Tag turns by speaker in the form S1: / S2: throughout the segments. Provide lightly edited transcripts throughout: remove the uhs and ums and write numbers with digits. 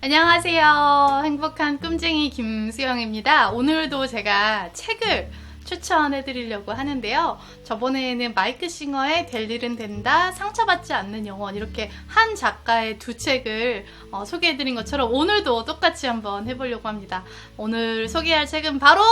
S1: 안녕하세요. 행복한 꿈쟁이 김수영입니다. 오늘도 제가 책을 추천해 드리려고 하는데요. 저번에는 마이크 싱어의 될 일은 된다, 상처받지 않는 영혼, 이렇게 한 작가의 두 책을 소개해 드린 것처럼 오늘도 똑같이 한번 해보려고 합니다. 오늘 소개할 책은 바로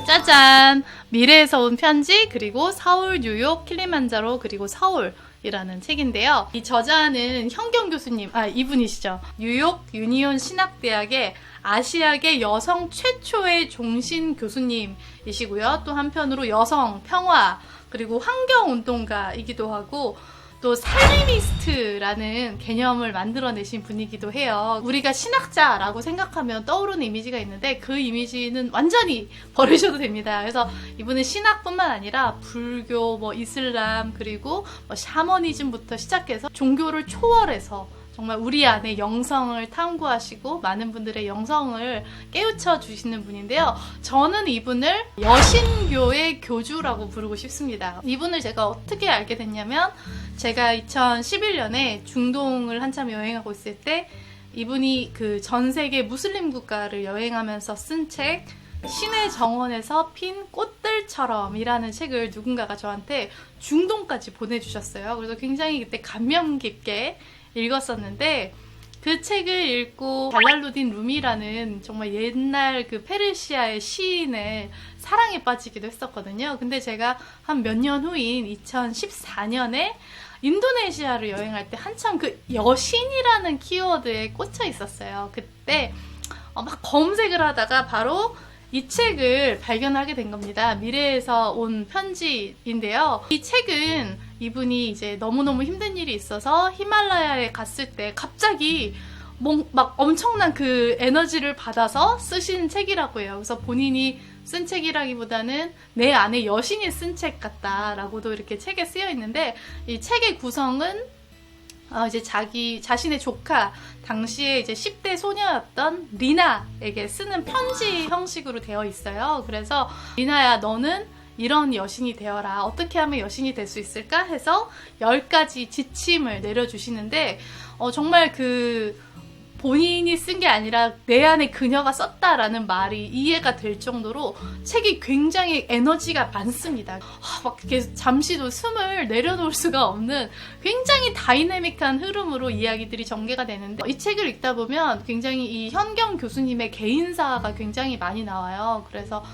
S1: 짜잔! 미래에서 온 편지, 그리고 서울, 뉴욕, 킬리만자로, 그리고 서울 이라는 책인데요. 이 저자는 현경 교수님, 이분이시죠. 뉴욕 유니온 신학대학의 아시아계 여성 최초의 종신 교수님이시고요. 또 한편으로 여성, 평화, 그리고 환경운동가이기도 하고, 또 살리미스트라는 개념을 만들어내신 분이기도 해요. 우리가 신학자라고 생각하면 떠오르는 이미지가 있는데 그 이미지는 완전히 버리셔도 됩니다. 그래서 이분은 신학뿐만 아니라 불교, 이슬람, 그리고 샤머니즘부터 시작해서 종교를 초월해서 정말 우리 안에 영성을 탐구하시고 많은 분들의 영성을 깨우쳐 주시는 분인데요. 저는 이분을 여신교의 교주라고 부르고 싶습니다. 이분을 제가 어떻게 알게 됐냐면, 제가 2011년에 중동을 한참 여행하고 있을 때 이분이 그 전 세계 무슬림 국가를 여행하면서 쓴 책, 신의 정원에서 핀 꽃들처럼 이라는 책을 누군가가 저한테 중동까지 보내주셨어요. 그래서 굉장히 그때 감명 깊게 읽었었는데, 그 책을 읽고 잘랄루딘 루미라는 정말 옛날 그 페르시아의 시인의 사랑에 빠지기도 했었거든요. 근데 제가 한 몇 년 후인 2014년에 인도네시아를 여행할 때 한참 그 여신이라는 키워드에 꽂혀 있었어요. 그때 막 검색을 하다가 바로 이 책을 발견하게 된 겁니다. 미래에서 온 편지인데요. 이 책은 이분이 이제 너무너무 힘든 일이 있어서 히말라야에 갔을 때 갑자기 막 엄청난 그 에너지를 받아서 쓰신 책이라고 해요. 그래서 본인이 쓴 책이라기보다는 내 안에 여신이 쓴 책 같다라고도 이렇게 책에 쓰여 있는데, 이 책의 구성은 이제 자신의 조카, 당시에 이제 10대 소녀였던 리나에게 쓰는 편지 형식으로 되어 있어요. 그래서 리나야, 너는 이런 여신이 되어라. 어떻게 하면 여신이 될 수 있을까? 해서 10가지 지침을 내려주시는데, 정말 본인이 쓴 게 아니라 내 안에 그녀가 썼다라는 말이 이해가 될 정도로 책이 굉장히 에너지가 많습니다. 막 이렇게 잠시도 숨을 내려놓을 수가 없는 굉장히 다이내믹한 흐름으로 이야기들이 전개가 되는데, 이 책을 읽다 보면 굉장히 이 현경 교수님의 개인사가 굉장히 많이 나와요. 그래서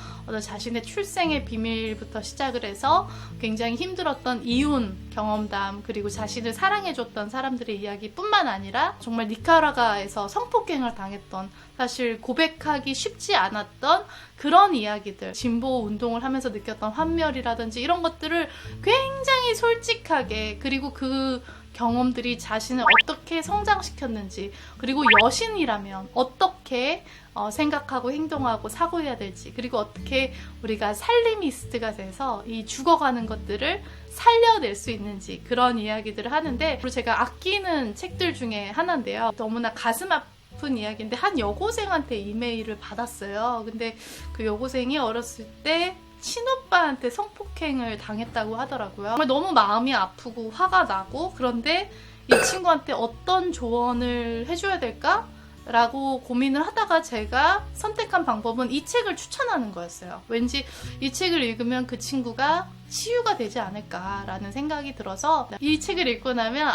S1: 자신의 출생의 비밀부터 시작을 해서 굉장히 힘들었던 이혼 경험담, 그리고 자신을 사랑해줬던 사람들의 이야기뿐만 아니라 정말 니카라과에서 성폭행을 당했던, 사실 고백하기 쉽지 않았던 그런 이야기들, 진보 운동을 하면서 느꼈던 환멸이라든지 이런 것들을 굉장히 솔직하게, 그리고 그 경험들이 자신을 어떻게 성장시켰는지, 그리고 여신이라면 어떻게 생각하고 행동하고 사고해야 될지, 그리고 어떻게 우리가 살리미스트가 돼서 이 죽어가는 것들을 살려낼 수 있는지, 그런 이야기들을 하는데, 그리고 제가 아끼는 책들 중에 하나인데요. 너무나 가슴 아픈 이야기인데, 한 여고생한테 이메일을 받았어요. 근데 그 여고생이 어렸을 때 친오빠한테 성폭행을 당했다고 하더라고요. 정말 너무 마음이 아프고 화가 나고, 그런데 이 친구한테 어떤 조언을 해줘야 될까? 라고 고민을 하다가 제가 선택한 방법은 이 책을 추천하는 거였어요. 왠지 이 책을 읽으면 그 친구가 치유가 되지 않을까라는 생각이 들어서, 이 책을 읽고 나면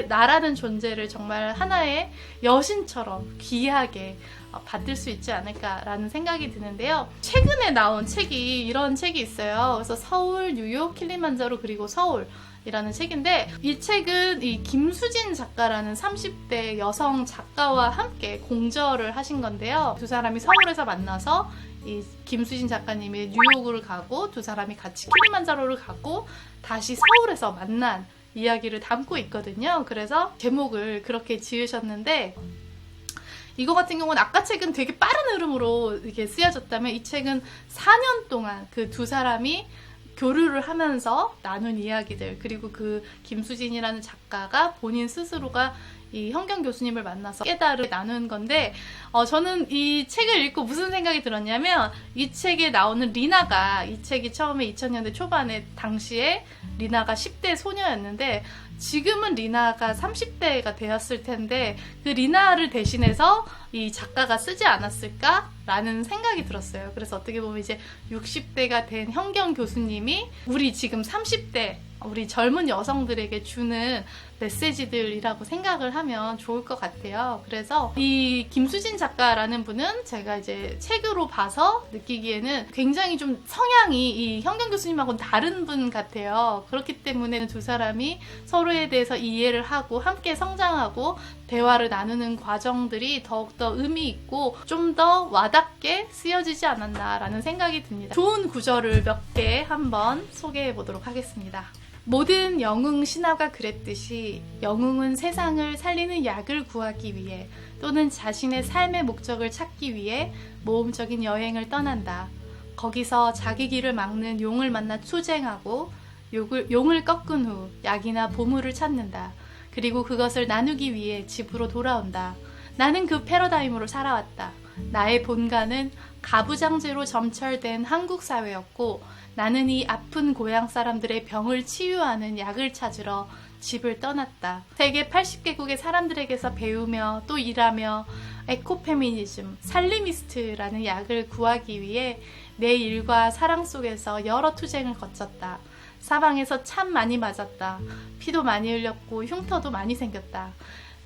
S1: 나라는 존재를 정말 하나의 여신처럼 귀하게 받을 수 있지 않을까라는 생각이 드는데요. 최근에 나온 책이, 이런 책이 있어요. 그래서 서울, 뉴욕, 킬리만자로, 그리고 서울 이라는 책인데, 이 책은 이 김수진 작가라는 30대 여성 작가와 함께 공저를 하신 건데요. 두 사람이 서울에서 만나서 이 김수진 작가님이 뉴욕을 가고, 두 사람이 같이 킬리만자로를 가고 다시 서울에서 만난 이야기를 담고 있거든요. 그래서 제목을 그렇게 지으셨는데, 이거 같은 경우는 아까 책은 되게 빠른 흐름으로 이렇게 쓰여졌다면, 이 책은 4년 동안 그 두 사람이 교류를 하면서 나눈 이야기들, 그리고 그 김수진이라는 작가가 본인 스스로가 이 현경 교수님을 만나서 깨달음을 나눈 건데, 저는 이 책을 읽고 무슨 생각이 들었냐면, 이 책에 나오는 리나가, 이 책이 처음에 2000년대 초반에 당시에 리나가 10대 소녀였는데, 지금은 리나가 30대가 되었을 텐데, 그 리나를 대신해서 이 작가가 쓰지 않았을까라는 생각이 들었어요. 그래서 어떻게 보면 이제 60대가 된 현경 교수님이 우리 지금 30대, 우리 젊은 여성들에게 주는 메시지들이라고 생각을 하면 좋을 것 같아요. 그래서 이 김수진 작가라는 분은 제가 이제 책으로 봐서 느끼기에는 굉장히 좀 성향이 이 현경 교수님하고는 다른 분 같아요. 그렇기 때문에 두 사람이 서로에 대해서 이해를 하고 함께 성장하고 대화를 나누는 과정들이 더욱더 의미 있고 좀 더 와닿게 쓰여지지 않았나라는 생각이 듭니다. 좋은 구절을 몇 개 한번 소개해 보도록 하겠습니다. 모든 영웅 신화가 그랬듯이 영웅은 세상을 살리는 약을 구하기 위해 또는 자신의 삶의 목적을 찾기 위해 모험적인 여행을 떠난다. 거기서 자기 길을 막는 용을 만나 투쟁하고 용을 꺾은 후 약이나 보물을 찾는다. 그리고 그것을 나누기 위해 집으로 돌아온다. 나는 그 패러다임으로 살아왔다. 나의 본가는 가부장제로 점철된 한국 사회였고 나는 이 아픈 고향 사람들의 병을 치유하는 약을 찾으러 집을 떠났다. 세계 80개국의 사람들에게서 배우며 또 일하며 에코페미니즘, 살리미스트라는 약을 구하기 위해 내 일과 사랑 속에서 여러 투쟁을 거쳤다. 사방에서 참 많이 맞았다. 피도 많이 흘렸고 흉터도 많이 생겼다.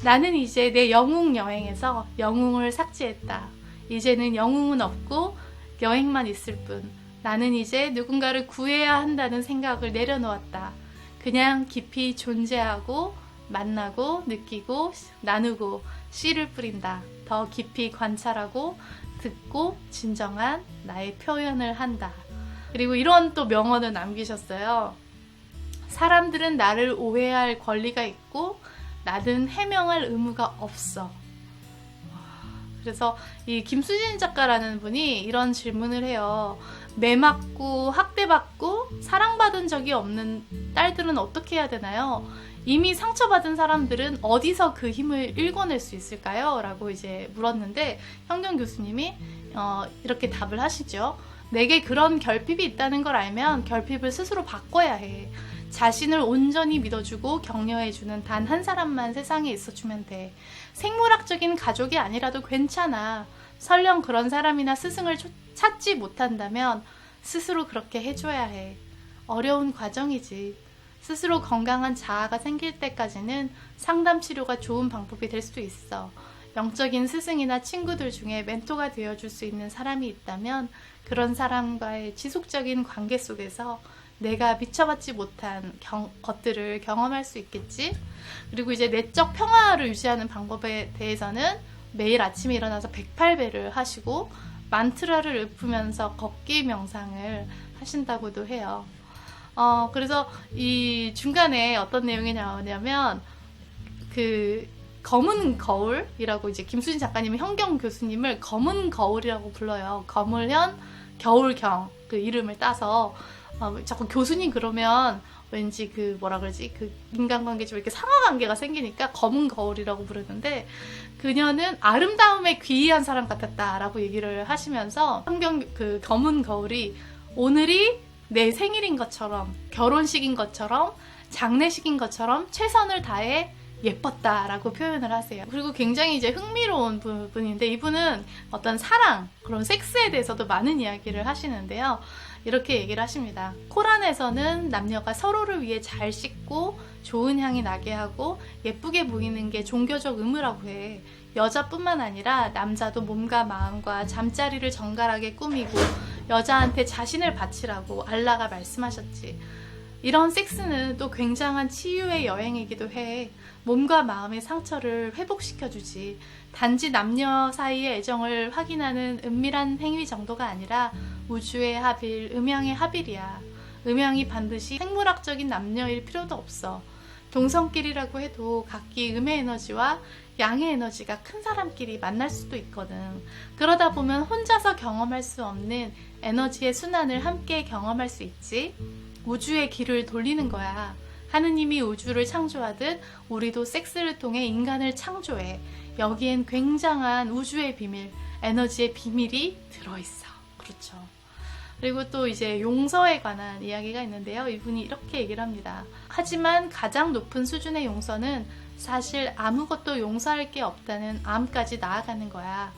S1: 나는 이제 내 영웅 여행에서 영웅을 삭제했다. 이제는 영웅은 없고 여행만 있을 뿐. 나는 이제 누군가를 구해야 한다는 생각을 내려놓았다. 그냥 깊이 존재하고 만나고 느끼고 나누고 씨를 뿌린다. 더 깊이 관찰하고 듣고 진정한 나의 표현을 한다. 그리고 이런 또 명언을 남기셨어요. 사람들은 나를 오해할 권리가 있고 나는 해명할 의무가 없어. 그래서 이 김수진 작가라는 분이 이런 질문을 해요. 매 맞고 학대받고 사랑받은 적이 없는 딸들은 어떻게 해야 되나요? 이미 상처받은 사람들은 어디서 그 힘을 일궈낼 수 있을까요? 라고 이제 물었는데 현경 교수님이 이렇게 답을 하시죠. 내게 그런 결핍이 있다는 걸 알면 결핍을 스스로 바꿔야 해. 자신을 온전히 믿어주고 격려해주는 단 한 사람만 세상에 있어주면 돼. 생물학적인 가족이 아니라도 괜찮아. 설령 그런 사람이나 스승을 찾지 못한다면 스스로 그렇게 해줘야 해. 어려운 과정이지. 스스로 건강한 자아가 생길 때까지는 상담 치료가 좋은 방법이 될 수도 있어. 영적인 스승이나 친구들 중에 멘토가 되어줄 수 있는 사람이 있다면 그런 사람과의 지속적인 관계 속에서 내가 미쳐받지 못한 것들을 경험할 수 있겠지. 그리고 이제 내적 평화를 유지하는 방법에 대해서는 매일 아침에 일어나서 108배를 하시고 만트라를 읊으면서 걷기 명상을 하신다고도 해요. 그래서 이 중간에 어떤 내용이 나오냐면 그 검은 거울이라고 이제 김수진 작가님이 현경 교수님을 검은 거울이라고 불러요. 검을현 겨울경 그 이름을 따서 자꾸 교수님 그러면 왠지 그 뭐라 그러지 그 인간관계 좀 이렇게 상하관계가 생기니까 검은 거울이라고 부르는데 그녀는 아름다움에 귀의한 사람 같았다라고 얘기를 하시면서 현경 그 검은 거울이 오늘이 내 생일인 것처럼 결혼식인 것처럼 장례식인 것처럼 최선을 다해 예뻤다라고 표현을 하세요. 그리고 굉장히 이제 흥미로운 분인데 이분은 어떤 사랑, 그런 섹스에 대해서도 많은 이야기를 하시는데요. 이렇게 얘기를 하십니다. 코란에서는 남녀가 서로를 위해 잘 씻고 좋은 향이 나게 하고 예쁘게 보이는 게 종교적 의무라고 해. 여자뿐만 아니라 남자도 몸과 마음과 잠자리를 정갈하게 꾸미고 여자한테 자신을 바치라고 알라가 말씀하셨지. 이런 섹스는 또 굉장한 치유의 여행이기도 해. 몸과 마음의 상처를 회복시켜주지. 단지 남녀 사이의 애정을 확인하는 은밀한 행위 정도가 아니라 우주의 합일, 음양의 합일이야. 음양이 반드시 생물학적인 남녀일 필요도 없어. 동성끼리라고 해도 각기 음의 에너지와 양의 에너지가 큰 사람끼리 만날 수도 있거든. 그러다 보면 혼자서 경험할 수 없는 에너지의 순환을 함께 경험할 수 있지. 우주의 길을 돌리는 거야. 하느님이 우주를 창조하듯 우리도 섹스를 통해 인간을 창조해. 여기엔 굉장한 우주의 비밀, 에너지의 비밀이 들어있어. 그렇죠. 그리고 또 이제 용서에 관한 이야기가 있는데요. 이분이 이렇게 얘기를 합니다. 하지만 가장 높은 수준의 용서는 사실 아무것도 용서할 게 없다는 암까지 나아가는 거야.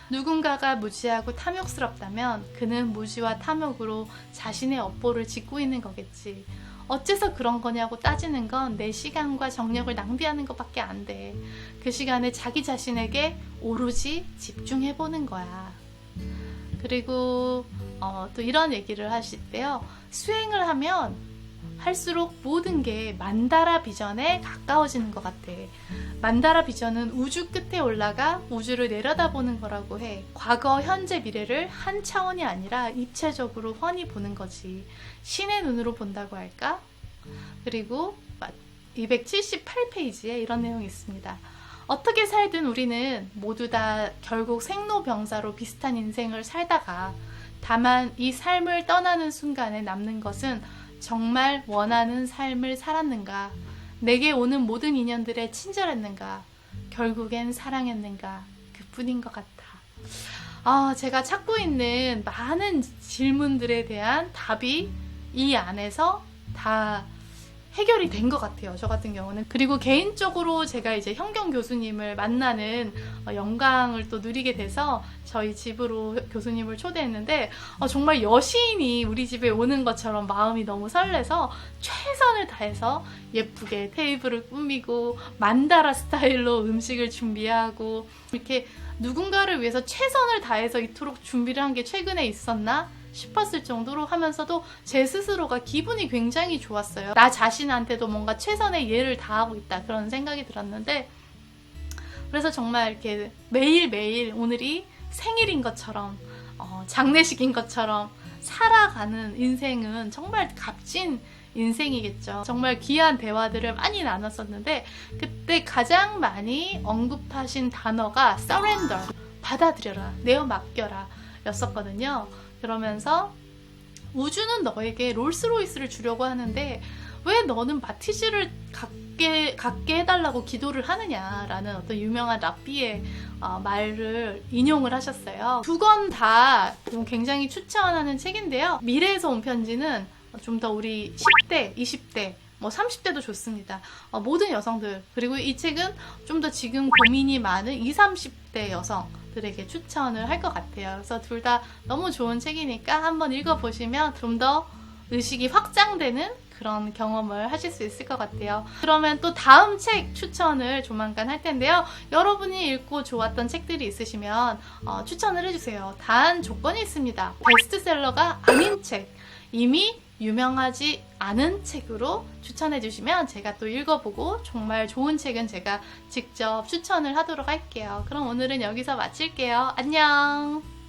S1: 누군가가 무지하고 탐욕스럽다면 그는 무지와 탐욕으로 자신의 업보를 짓고 있는 거겠지. 어째서 그런 거냐고 따지는 건 내 시간과 정력을 낭비하는 것밖에 안 돼. 그 시간에 자기 자신에게 오로지 집중해보는 거야. 그리고 또 이런 얘기를 하실 때요. 수행을 하면 할수록 모든 게 만다라 비전에 가까워지는 것 같아. 만다라 비전은 우주 끝에 올라가 우주를 내려다보는 거라고 해. 과거, 현재, 미래를 한 차원이 아니라 입체적으로 훤히 보는 거지. 신의 눈으로 본다고 할까? 그리고 278페이지에 이런 내용이 있습니다. 어떻게 살든 우리는 모두 다 결국 생로병사로 비슷한 인생을 살다가 다만 이 삶을 떠나는 순간에 남는 것은 정말 원하는 삶을 살았는가, 내게 오는 모든 인연들에 친절했는가, 결국엔 사랑했는가, 그뿐인 것 같아. 제가 찾고 있는 많은 질문들에 대한 답이 이 안에서 다 해결이 된 것 같아요. 저 같은 경우는. 그리고 개인적으로 제가 이제 현경 교수님을 만나는 영광을 또 누리게 돼서 저희 집으로 교수님을 초대했는데 정말 여시인이 우리 집에 오는 것처럼 마음이 너무 설레서 최선을 다해서 예쁘게 테이블을 꾸미고 만다라 스타일로 음식을 준비하고 이렇게 누군가를 위해서 최선을 다해서 이토록 준비를 한 게 최근에 있었나 싶었을 정도로 하면서도 제 스스로가 기분이 굉장히 좋았어요. 나 자신한테도 뭔가 최선의 예를 다하고 있다 그런 생각이 들었는데, 그래서 정말 이렇게 매일매일 오늘이 생일인 것처럼 장례식인 것처럼 살아가는 인생은 정말 값진 인생이겠죠. 정말 귀한 대화들을 많이 나눴었는데 그때 가장 많이 언급하신 단어가 surrender, 받아들여라, 내어 맡겨라 였었거든요. 그러면서 우주는 너에게 롤스로이스를 주려고 하는데 왜 너는 마티즈를 갖게 해달라고 기도를 하느냐라는 어떤 유명한 랍비의 말을 인용을 하셨어요. 두 권 다 굉장히 추천하는 책인데요. 미래에서 온 편지는 좀 더 우리 10대, 20대, 30대도 좋습니다. 모든 여성들, 그리고 이 책은 좀 더 지금 고민이 많은 20, 30대 여성들에게 추천을 할 것 같아요. 그래서 둘 다 너무 좋은 책이니까 한번 읽어보시면 좀 더 의식이 확장되는 그런 경험을 하실 수 있을 것 같아요. 그러면 또 다음 책 추천을 조만간 할 텐데요. 여러분이 읽고 좋았던 책들이 있으시면 추천을 해주세요. 단 조건이 있습니다. 베스트셀러가 아닌 책, 이미 유명하지 않은 책으로 추천해 주시면 제가 또 읽어보고 정말 좋은 책은 제가 직접 추천을 하도록 할게요. 그럼 오늘은 여기서 마칠게요. 안녕!